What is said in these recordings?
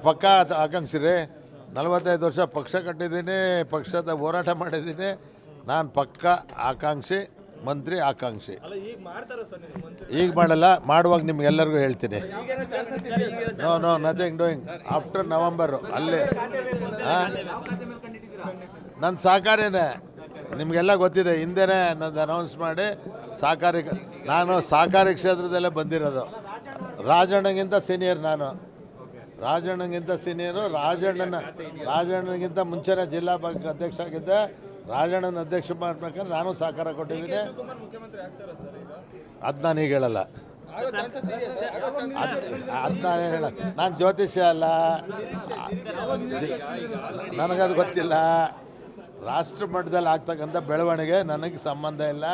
ಪಕ್ಕ ಆಕಾಂಕ್ಷಿ ರೀ. 45 ವರ್ಷ ಪಕ್ಷ ಕಟ್ಟಿದ್ದೀನಿ, ಪಕ್ಷದ ಹೋರಾಟ ಮಾಡಿದ್ದೀನಿ. ನಾನು ಪಕ್ಕ ಆಕಾಂಕ್ಷಿ, ಮಂತ್ರಿ ಆಕಾಂಕ್ಷಿ. ಈಗ ಮಾಡಲ್ಲ, ಮಾಡುವಾಗ ನಿಮ್ಗೆಲ್ಲರಿಗೂ ಹೇಳ್ತೀನಿ. No nothing doing after November. ಅಲ್ಲಿ ನನ್ನ ಸಹಕಾರಿನೇ ನಿಮಗೆಲ್ಲ ಗೊತ್ತಿದೆ. ಹಿಂದೆನೇ ನಂದು ಅನೌನ್ಸ್ ಮಾಡಿ ನಾನು ಸಹಕಾರಿ ಕ್ಷೇತ್ರದಲ್ಲೇ ಬಂದಿರೋದು. ರಾಜಣ್ಣಗಿಂತ ಸೀನಿಯರ್ ನಾನು. ರಾಜಣ್ಣಗಿಂತ ಸೀನಿಯರು. ರಾಜಣ್ಣಗಿಂತ ಮುಂಚೆನೇ ಜಿಲ್ಲಾ ಬ್ಯಾಂಕ್ ಅಧ್ಯಕ್ಷ ಆಗಿದ್ದೆ. ರಾಜಣ್ಣನ ಅಧ್ಯಕ್ಷ ಮಾಡ್ಬೇಕಾದ್ರೆ ನಾನು ಸಹಕಾರ ಕೊಟ್ಟಿದ್ದೀನಿ. ಅದು ನಾನು ಈಗ ಹೇಳಲ್ಲ, ಅದು ನಾನು ಹೇಳ. ನಾನು ಜ್ಯೋತಿಷ್ಯ ಅಲ್ಲ, ನನಗದು ಗೊತ್ತಿಲ್ಲ. ರಾಷ್ಟ್ರ ಮಟ್ಟದಲ್ಲಿ ಆಗ್ತಕ್ಕಂಥ ಬೆಳವಣಿಗೆ ನನಗೆ ಸಂಬಂಧ ಇಲ್ಲ,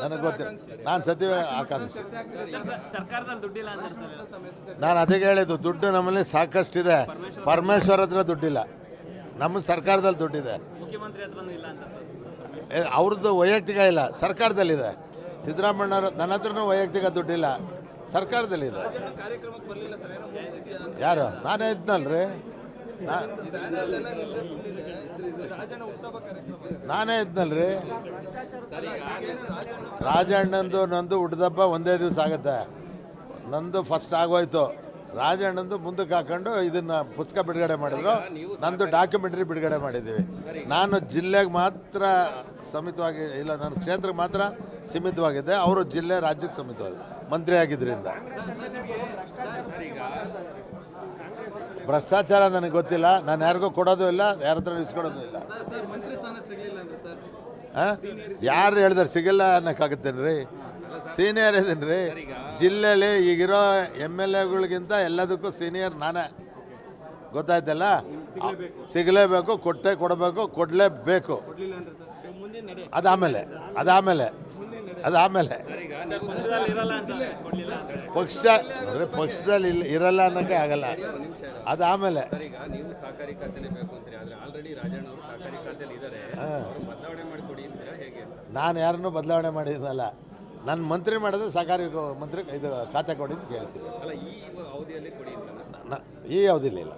ನನಗೆ ಗೊತ್ತಿಲ್ಲ. ನಾನು ಸಚಿವ ಆಕಾಂಕ್ಷಿ. ನಾನು ಅದಕ್ಕೆ ಹೇಳಿದ್ದು, ದುಡ್ಡು ನಮ್ಮಲ್ಲಿ ಸಾಕಷ್ಟಿದೆ. ಪರಮೇಶ್ವರ್ ಹತ್ರ ದುಡ್ಡಿಲ್ಲ, ನಮ್ಮ ಸರ್ಕಾರದಲ್ಲಿ ದುಡ್ಡಿದೆ. ಅವ್ರದ್ದು ವೈಯಕ್ತಿಕ ಇಲ್ಲ, ಸರ್ಕಾರದಲ್ಲಿದೆ. ಸಿದ್ದರಾಮಣ್ಣವ್ರು ನನ್ನ ಹತ್ರನೂ ವೈಯಕ್ತಿಕ ದುಡ್ಡಿಲ್ಲ, ಸರ್ಕಾರದಲ್ಲಿದೆ. ಯಾರು? ನಾನೇ ಇದ್ನಲ್ರಿ, ನಾನೇ ಇದ್ನಲ್ರಿ. ರಾಜಣ್ಣಂದು ನಂದು ಹುಟ್ಟಿದಬ್ಬ ಒಂದೇ ದಿವಸ ಆಗುತ್ತೆ. ನಂದು ಫಸ್ಟ್ ಆಗೋಯ್ತು, ರಾಜಣ್ಣಂದು ಮುಂದಕ್ಕೆ ಹಾಕೊಂಡು ಇದನ್ನು ಪುಸ್ತಕ ಬಿಡುಗಡೆ ಮಾಡಿದ್ರು. ನಂದು ಡಾಕ್ಯುಮೆಂಟ್ರಿ ಬಿಡುಗಡೆ ಮಾಡಿದ್ದೀವಿ. ನಾನು ಜಿಲ್ಲೆಗೆ ಮಾತ್ರ ಸೀಮಿತವಾಗಿ ಇಲ್ಲ, ನನ್ನ ಕ್ಷೇತ್ರಕ್ಕೆ ಮಾತ್ರ ಸೀಮಿತವಾಗಿದ್ದೆ. ಅವರು ಜಿಲ್ಲೆ ರಾಜ್ಯಕ್ಕೆ ಸೀಮಿತವಾಗಿದೆ ಮಂತ್ರಿ ಆಗಿದ್ದರಿಂದ. ಭ್ರಷ್ಟಾಚಾರ ನನಗೆ ಗೊತ್ತಿಲ್ಲ, ನಾನು ಯಾರಿಗೂ ಕೊಡೋದು ಇಲ್ಲ, ಯಾರ ಹತ್ರ ಇಸ್ಕೊಡೋದು ಇಲ್ಲ. ಯಾರು ಹೇಳಿದ್ರೆ ಸಿಗಲ್ಲ ಅನ್ನೋಕ್ಕಾಗುತ್ತೇನೆ ರೀ? ಸೀನಿಯರ್ ಇದ್ದೀನಿ ರೀ ಜಿಲ್ಲೆಯಲ್ಲಿ. ಈಗಿರೋ MLAಗಳಿಗಿಂತ ಎಲ್ಲದಕ್ಕೂ ಸೀನಿಯರ್ ನಾನೇ. ಗೊತ್ತಾಯ್ತಲ್ಲ? ಸಿಗಲೇಬೇಕು, ಕೊಡಬೇಕು, ಕೊಡಲೇಬೇಕು. ಅದಾಮೇಲೆ ಪಕ್ಷದಲ್ಲಿ ಇರಲ್ಲ ಅನ್ನೋಕ್ಕೆ ಆಗಲ್ಲ. ಅದಾಮೇಲೆ ನಾನು ಯಾರನ್ನೂ ಬದಲಾವಣೆ ಮಾಡಿದ್ನಲ್ಲ. ನನ್ನ ಮಂತ್ರಿ ಮಾಡಿದ್ರೆ ಸಹಕಾರಿ ಮಂತ್ರಿ ಇದು ಖಾತೆ ಕೊಡಿ ಅಂತ ಕೇಳ್ತೀನಿ. ಈ ಅವಧಿಯಲ್ಲಿ ಇಲ್ಲ.